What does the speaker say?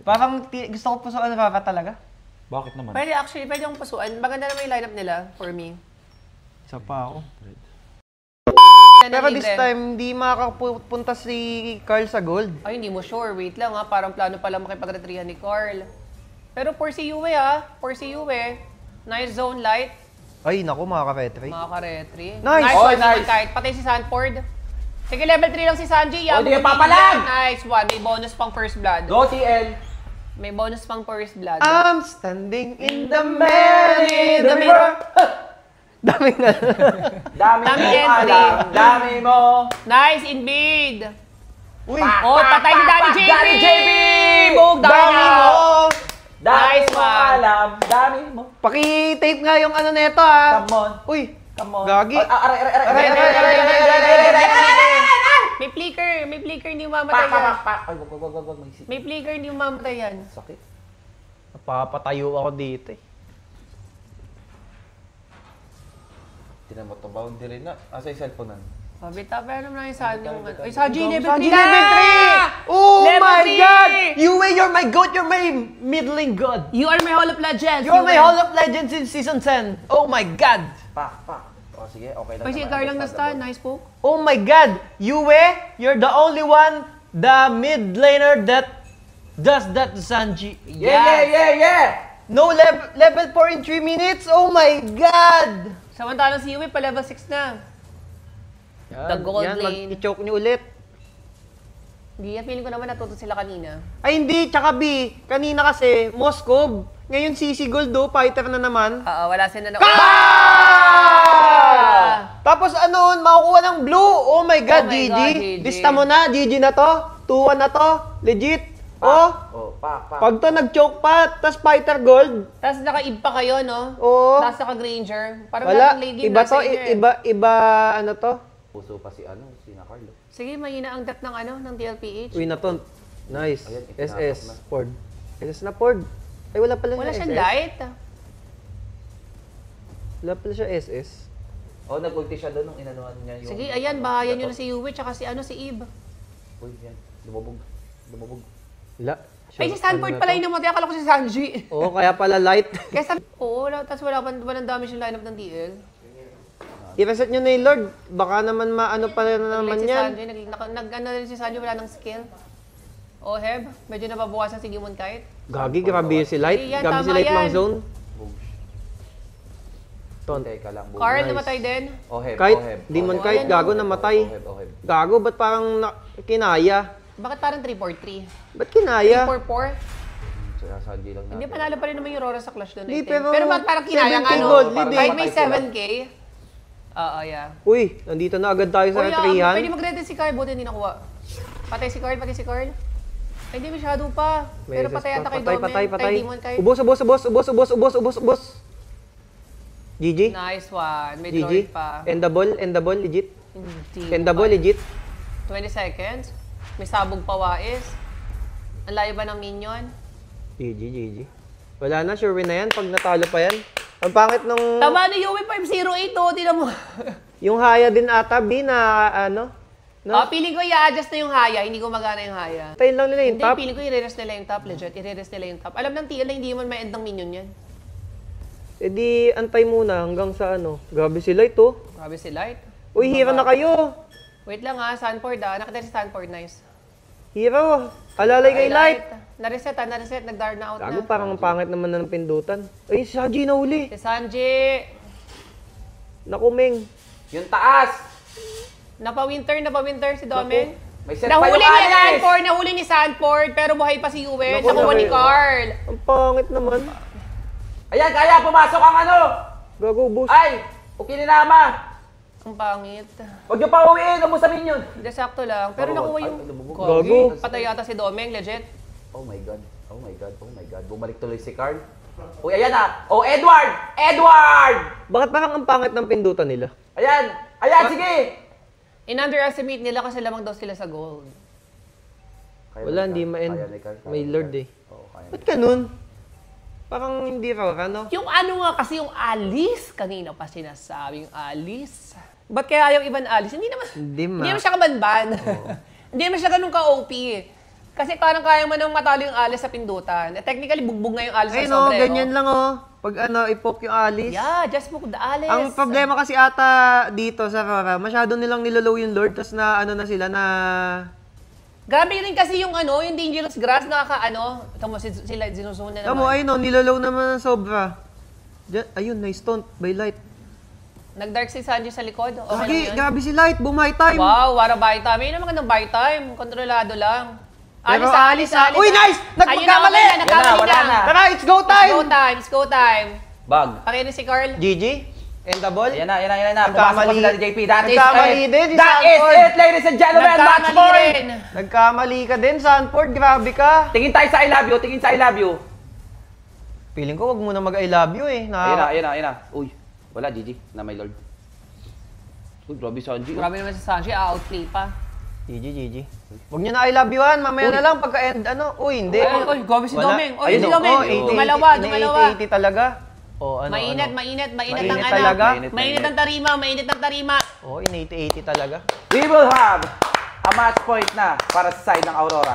Parang gusto ko pusuan na Rara talaga. Bakit naman? Pwede actually, pwede yung pasuan. Maganda naman yung lineup nila for me. Isa pa ako. Yan Pero ang this libre. time, hindi makakapunta si Carl sa gold. Ay, hindi mo sure. Wait lang ha. Parang plano pala makipag-retrihan ni Carl. Pero for si Yue ha. For si Yue. Nice zone light. Ay, naku, makaka-retry. Makaka-retry. Nice! One, Nice! Kahit patay si Sanford. Sige, level 3 lang si Sanji. Oh, di ka papalag! Nice one. May bonus pang first blood. Go, TL! May bonus pang first blood. I'm standing in the man in the mirror. Daming na. Dami Dami mo entry. alam, dami mo. Nice invade. Uy, Oh, patay si Danny JB! Danny JB! Bog, dami mo! Dami Nice mo one. alam, dami mo. Paki-tape nga yung ano neto ah. Come on, Uy, come on. Gagi. May flicker, hindi mamatay yan. Ay, wag, may isip. May flicker, hindi mamatay yan. Sakit. napapatayo ako dito eh. Tinan mo to, boundary na. Asa yung cellphone nun? Sabi, tapos ano na yung Sanji yung ano. Ay, Sanji, level 3 Sanji na! level 3! Oh Level my 3! God! Yue, you're my goat! You're my middling god! You are my Hall of Legends! You're my Hall of Legends in Season 10! Oh my God! Pak. O sige, okay lang. Pag si Carl lang na-stun, nice poke. Oh my God! Yue, you're the only one, the mid laner that does that to Sanji. Yeah! No level 4 in 3 minutes? Oh my God! Samantalang si Yui pa level 6 na. The gold lane. Mag-choke niyo ulit. Hindi yan, feeling ko naman natuto sila kanina. Ay hindi, tsaka B, kanina kasi, Moskov. Ngayon CC Gold do, fighter na naman. Oo, wala sila na... Tapos ano, makukuha ng blue. Oh my God, Oh my GG. God, GG. Lista mo na, GG na to. 2-1 na to. Legit. Oh, Pak. pag to nag-choke pa, tas fighter gold. Tapos naka-ib pa kayo, no? Oo. Tapos naka-granger. Parang Wala, lahat ng late game iba nasa to, inyo eh. iba, ano to? Puso pa si Carlo. Sige, mahina ang depth ng ano, ng TLPH. Uy na to. Nice. Ayan, SS. itinapos na. Ford. SS na Ford. Ay, wala pala Wala siya siyang SS. light. Wala pala siya SS. Oh, nag-ulti siya doon nung inanuhan niya yung... Sige, ayan, bahayan nyo na si Yui, tsaka si Eve. Uy, yan. Lumubog. Wala. Ay, si Sanford pala yung namatay. Akala ko si Sanji. Oo, kaya pala light. Kaya sabi, oo, tapos walang damage yung lineup ng TL. I-reset nyo na yung Lord. Baka naman maano pa na naman Like si yan. Sanji, nag-ano rin si Sanji, wala ng skill. Oh, Heb, medyo nababawasan si Gimon kahit. Gagi, grabe si Light. Yan, Grabe si tama Light yan. mang zone. Boom. Ton. Teka lang. boom. Carl Nice. namatay din. Oheb. Kahit, Demon Oh, kahit ayan, gago oh. namatay. Oheb. Gago, ba't parang kinaya? Bakit parang 3-4-3? Ba't kinaya? 3-4-4? Sanji lang natin. Hindi, panalo pa rin naman yung Rora sa Clash doon. Hindi, I think. Pero bakit parang 7K kinaya nga, no? gold, Parang hindi. Kahit may patay sila. 7K. Oo, yeah. Uy, nandito na agad tayo sa Kuya, trihan. pwede mag-ready si Carl, buti hindi nakuha. Patay si Carl. Ay, hindi masyado pa. Pero patay ata kay Domen. Kay Demon kay... Ubos. GG. Nice one. May GG. droid pa. End the ball, legit. Hindi End the pa. ball, legit. 20 seconds. May sabog pa Wais. Ang layo ba ng minion? GG. Wala na, sure win na yan. Pag natalo pa yan. Ang pangit nung... Tama ni Yui 508 oh, tinan mo. Yung haya din ata, B, na ano? No? Piling ko i-adjust na yung haya, hindi ko magana yung haya. Tayo lang nila yung Hindi, top. piling ko i-rest nila yung top, legit. I-rest nila yung top. Alam ng TL na hindi man may end ng minion yan. E di, antay muna hanggang sa ano. Grabe si Light, oh. Grabe si Light. Uy, hero na kayo. Wait lang ha, Sanford Nakita si Sanford, nice. Hero. Alalay kay Light. Nareset, nag-dark na out Gago, na. parang ang pangit naman na ng pindutan. Ay, si Haji na uli. Si Sanji, Nakumeng. Yung taas! napawinter si Domen. May set pa Nahuli yung Alice! nahuli ni Sanford, pero buhay pa si Yue. Naku, Nakuha ni naku. Carl. Ang pangit naman. Ayan, kaya pumasok ang ano! Gago, boss. Ay! Ukininama! Ang pangit. Huwag niyo pa uwiin, ubos sa minion! Hindi, sakto lang. Pero Bawal. nakuha Ay, yung... lumubog. Gago. Patay yata si Domeng, legit. Oh my God. Bumalik tuloy si Carl. Uy, ayan na! Oh, Edward! Bakit parang ang pangit ng pindutan nila? Ayan, sige! In-underestimate nila kasi lamang daw sila sa gold. Kaya Wala, ni hindi Carl. ma-end. Kaya ni Carl. May Lord eh. Oo, kaya ni Ba't ganun? Parang hindi raw, ano? Yung ano nga kasi yung Alice, kanina pa sinasabing Alice. Ba't kaya yung ibang Alice? Hindi naman Hindi siya kabanban. Hindi naman siya ganun ka-OP. Kasi parang kaya mo nang matalo yung alis sa pindutan. Technically, bugbog nga yung alis Ay sa no, sobre. ganyan lang oh. Pag ipoke yung alis. Yeah, just poke the alis. Ang problema kasi ata dito sa Rara, masyado nilang nilolow yung Lord, tapos na na sila na... Grabe rin kasi yung yung dangerous grass, tamo sila sinusunan naman. Tamo, ayun oh, nilolow naman ng sobra. Ayun, nice taunt by Light. Nag-dark si Sanji sa likod. Okay Lagi, lang yun. grabe si Light, buy time. Wow, wara buy time. Yun naman ng buy time. Kontrolado lang. Pero Alis. Uy, nice! Nagpagkamali! Ayun na, nagkamali Wala na. Tara, it's go time! It's go time. Bag. Pakinig si Carl. GG, end the ball. Ayan na. Nagkamali. Pumasok pa sila ni JP. That is Nagkamali it. din si That is Sanford. it, ladies and gentlemen. Match Nagkamali point. rin. Nagkamali ka din, Sanford. Grabe ka. Tingin tayo sa I love you. Tingin sa I love you. Feeling ko, wag mo na mag-I love you eh. Ayan na. Uy, wala, GG. Na my lord. Uy, grabe Sanji. Grabe naman si Sanji, outplay pa. GG. Wag nyo na I love you-an. Mamaya na lang pagka-end, Uy, hindi. Uy, grabe si Wala. Domeng. Uy, Ayun, si oh, Domeng. 80, Dumalawa. 80 talaga. Mainit ang talaga. Mainit ang tarima. Oo, in 80 talaga. We will have a match point na para sa side ng Aurora.